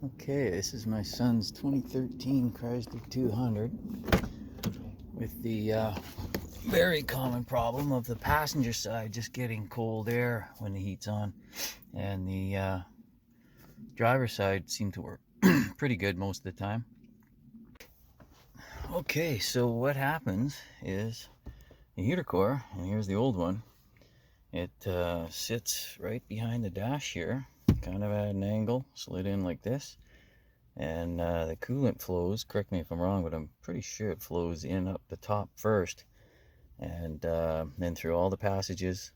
Okay, this is my son's 2013 Chrysler 200 with the very common problem of the passenger side just getting cold air when the heat's on, and the driver's side seemed to work pretty good most of the time. Okay, so what happens is the heater core, and here's the old one, it sits right behind the dash here, kind of at an angle, slid in like this. And the coolant flows, correct me if I'm wrong, but I'm pretty sure it flows in up the top first, and then through all the passages,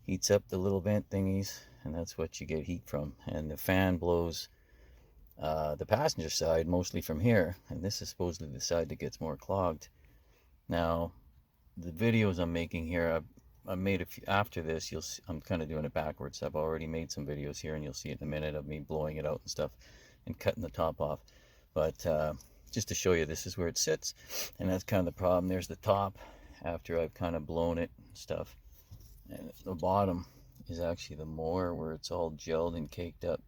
heats up the little vent thingies, and that's what you get heat from. And the fan blows the passenger side mostly from here, and this is supposedly the side that gets more clogged. Now, the videos I'm making here, I've made a few after this. You'll see, I'm kind of doing it backwards. I've already made some videos here, and you'll see it in a minute of me blowing it out and stuff and cutting the top off. But just to show you, this is where it sits, and that's kind of the problem. There's the top after I've kind of blown it and stuff, and the bottom is actually the motor where it's all gelled and caked up.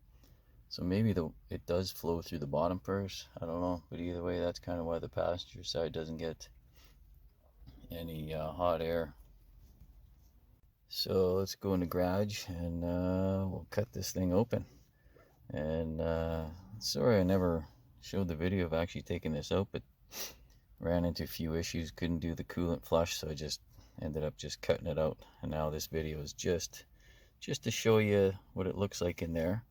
So maybe it does flow through the bottom first, I don't know, but either way, that's kind of why the passenger side doesn't get any hot air. So let's go in the garage and we'll cut this thing open. And sorry I never showed the video of actually taking this out, but ran into a few issues, couldn't do the coolant flush, so I just ended up just cutting it out. And now this video is just to show you what it looks like in there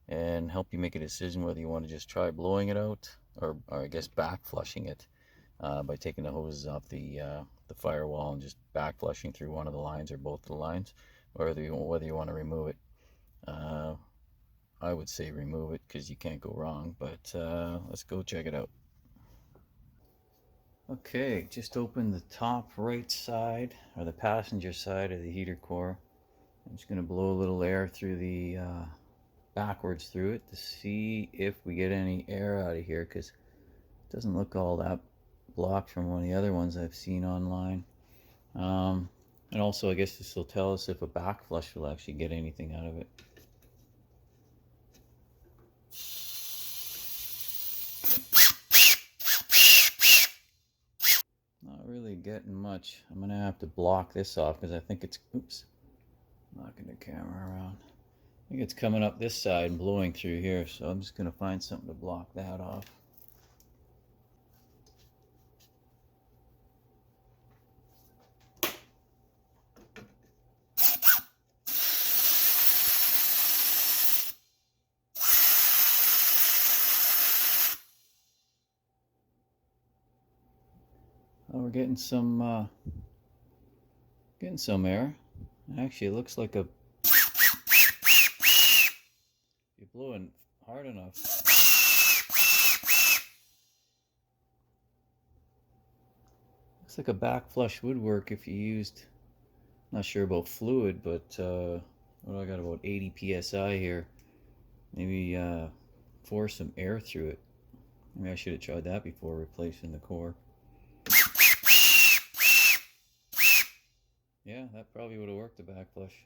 and help you make a decision whether you want to just try blowing it out or I guess back flushing it by taking the hoses off the firewall and just back flushing through one of the lines or both of the lines, or whether you want to remove it. I would say remove it because you can't go wrong, but let's go check it out. Okay, just open the top right side, or the passenger side of the heater core. I'm just going to blow a little air through the backwards through it to see if we get any air out of here, because it doesn't look all that blocked from one of the other ones I've seen online. And also I guess this will tell us if a back flush will actually get anything out of it. Not really getting much. I'm gonna have to block this off because I think it's, oops, knocking the camera around. I think it's coming up this side and blowing through here, so I'm just gonna find something to block that off. Oh, we're getting some air. Actually, it looks like you're blowing hard enough. Looks like a back flush would work if you used, not sure about fluid, but what I got, about 80 psi here. Maybe force some air through it. Maybe I should have tried that before replacing the core. Yeah, that probably would have worked, the back flush.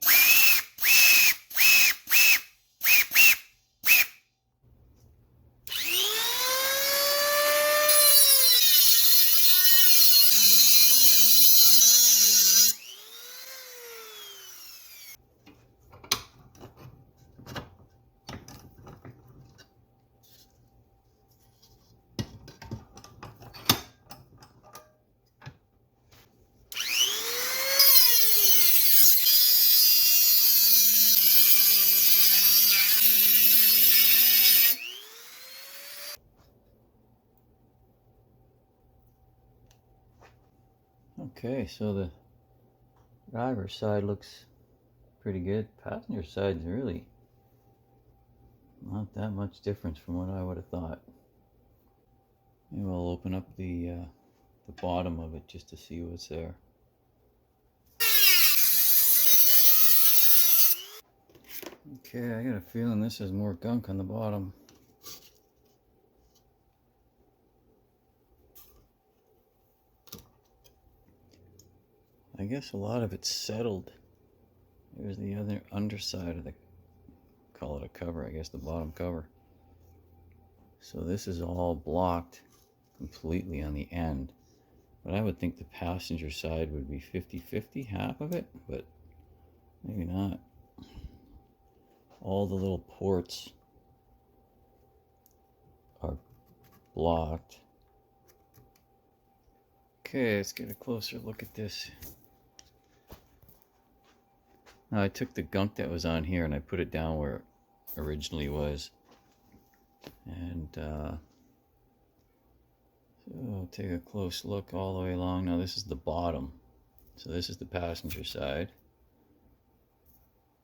Okay, so the driver's side looks pretty good. Passenger side's really not that much difference from what I would have thought. Maybe I'll open up the bottom of it just to see what's there. Okay, I got a feeling this has more gunk on the bottom. I guess a lot of it's settled. There's the other underside of the, call it a cover, I guess the bottom cover. So this is all blocked completely on the end. But I would think the passenger side would be 50-50, half of it, but maybe not. All the little ports are blocked. Okay, let's get a closer look at this. Now I took the gunk that was on here and I put it down where it originally was. And so I'll take a close look all the way along. Now this is the bottom. So this is the passenger side.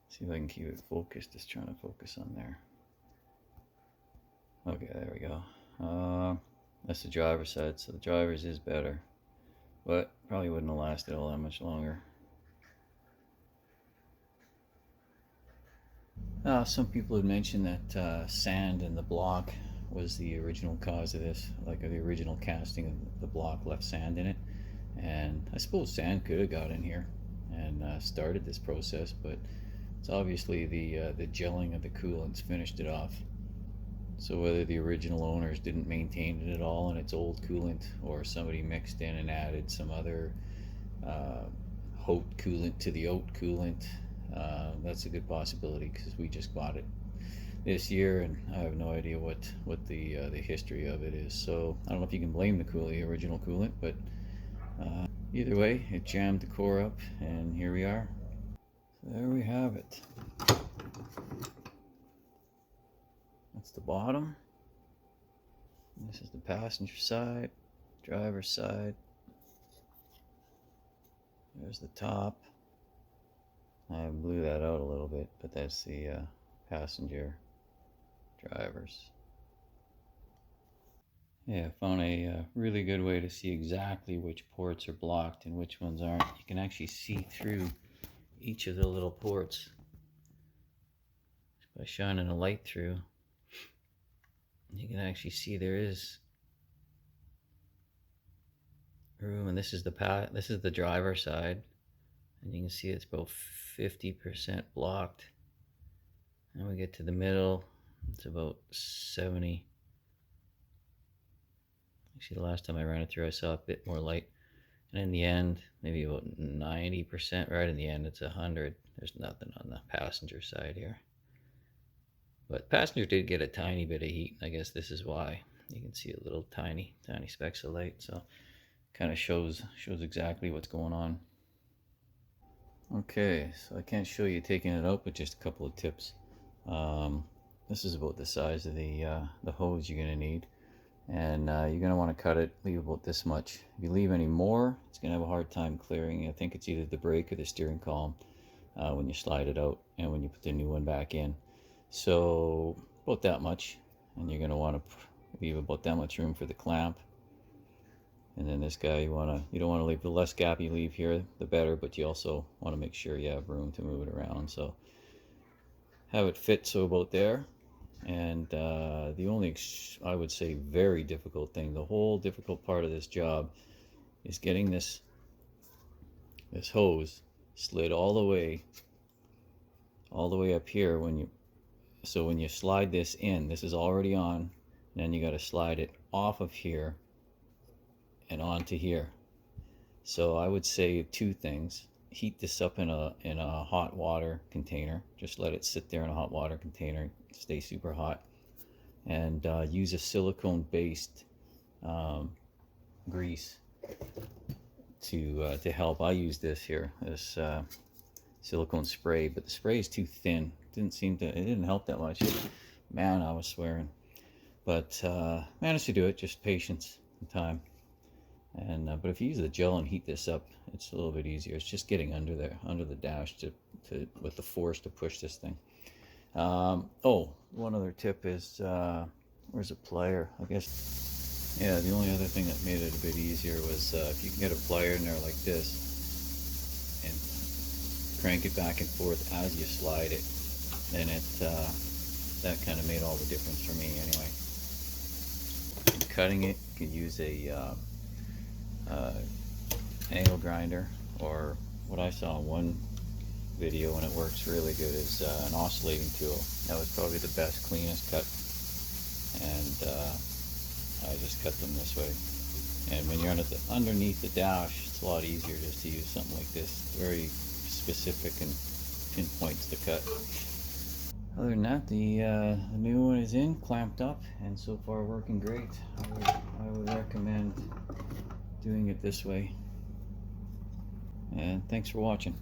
See if I can keep it focused. Just trying to focus on there. Okay, there we go. That's the driver's side. So the driver's is better. But probably wouldn't have lasted all that much longer. Some people had mentioned that sand in the block was the original cause of this, like the original casting of the block left sand in it. And I suppose sand could have got in here and started this process, but it's obviously the gelling of the coolants finished it off. So whether the original owners didn't maintain it at all in its old coolant, or somebody mixed in and added some other haute coolant to the haute coolant, that's a good possibility, because we just bought it this year and I have no idea what the history of it is. So I don't know if you can blame the original coolant, but either way, it jammed the core up and here we are. So there we have it. That's the bottom. This is the passenger side, driver's side. There's the top. I blew that out a little bit, but that's the passenger drivers. Yeah, I found a really good way to see exactly which ports are blocked and which ones aren't. You can actually see through each of the little ports by shining a light through. You can actually see there is room, and this is the driver side, and you can see it's about 50% blocked. And we get to the middle, it's about 70. Actually, the last time I ran it through, I saw a bit more light. And in the end, maybe about 90%. Right in the end, it's 100. There's nothing on the passenger side here. But passenger did get a tiny bit of heat. I guess this is why. You can see a little tiny specks of light. So kind of shows exactly what's going on. Okay, so I can't show you taking it out, but just a couple of tips. This is about the size of the hose you're going to need. And you're going to want to cut it, leave about this much. If you leave any more, it's going to have a hard time clearing. I think it's either the brake or the steering column when you slide it out and when you put the new one back in. So about that much, and you're going to want to leave about that much room for the clamp. And then this guy, you don't want to leave, the less gap you leave here, the better, but you also want to make sure you have room to move it around. So have it fit so about there. And the only, I would say, very difficult thing, the whole difficult part of this job is getting this hose slid all the way up here. When you slide this in, this is already on, and then you got to slide it off of here and onto here. So I would say two things: heat this up in a hot water container. Just let it sit there in a hot water container, stay super hot, and use a silicone based grease to help. I use this silicone spray, but the spray is too thin. It didn't help that much. Man, I was swearing, but managed to do it. Just patience and time. And but if you use the gel and heat this up, it's a little bit easier. It's just getting under the dash to with the force to push this thing. Oh, one other tip is where's a plier? I guess, yeah, the only other thing that made it a bit easier was if you can get a plier in there like this and crank it back and forth as you slide it, then that kind of made all the difference for me anyway. Cutting it, you can use a angle grinder, or what I saw in one video and it works really good is an oscillating tool. That was probably the best, cleanest cut, and I just cut them this way. And when you're underneath the dash, it's a lot easier just to use something like this. Very specific and pinpoints the cut. Other than that, the new one is in, clamped up, and so far working great. I would recommend doing it this way. And thanks for watching.